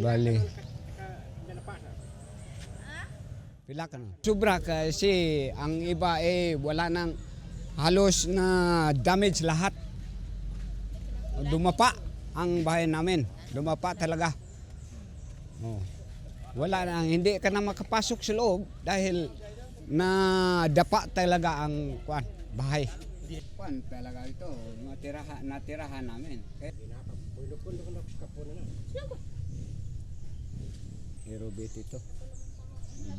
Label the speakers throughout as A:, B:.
A: Bali. Pila ka na. Sobra kasi ang iba wala nang halos na damage lahat. Dumapa ang bahay namin. Dumapa talaga. Oh. Wala na, hindi ka na makapasok sa loob dahil nadapa talaga ang bahay. Kuan talaga ito, natirahan namin. Irobit ito.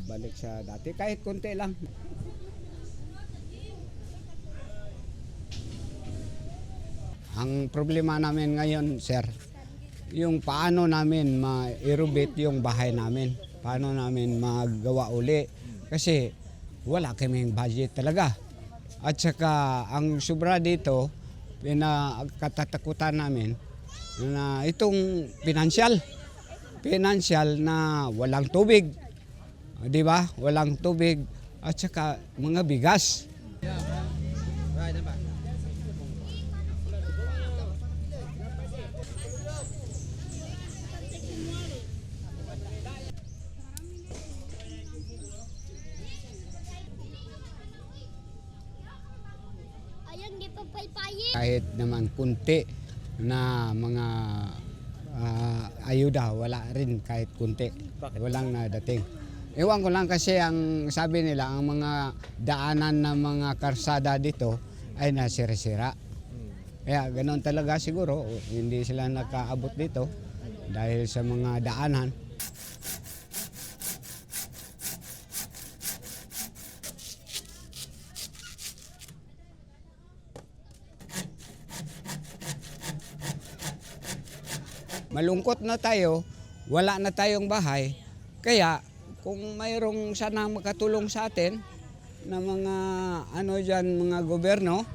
A: Balik sa dati kahit konti lang. Ang problema namin ngayon, sir, yung paano namin ma-irobit yung bahay namin. Paano namin magawa uli. Kasi wala kaming budget talaga. At saka ang sobra dito, pinakatatakutan namin na itong financial na walang tubig. Di ba? Walang tubig at saka mga bigas. Kahit naman kunti na mga ayuda, wala rin kahit kunti. Walang nadating. Ewan ko lang kasi ang sabi nila, ang mga daanan ng mga karsada dito ay nasira-sira. Kaya ganoon talaga siguro, hindi sila nakaabot dito dahil sa mga daanan. Malungkot na tayo, wala na tayong bahay, kaya kung mayroong sana makatulong sa atin na mga mga gobyerno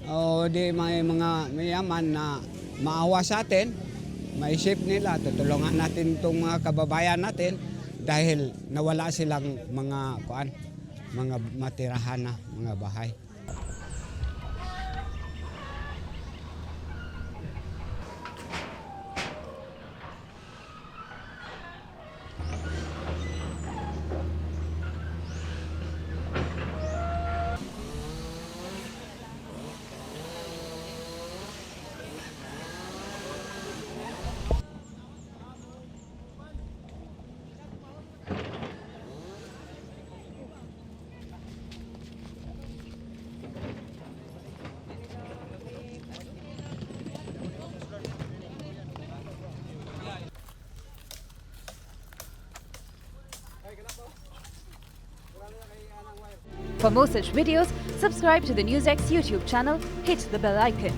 A: o di may mga mayaman na maawa sa atin, maisip nila, tutulungan natin itong mga kababayan natin dahil nawala silang mga matirahan na mga bahay.
B: For more such videos, subscribe to the NewsX YouTube channel, hit the bell icon.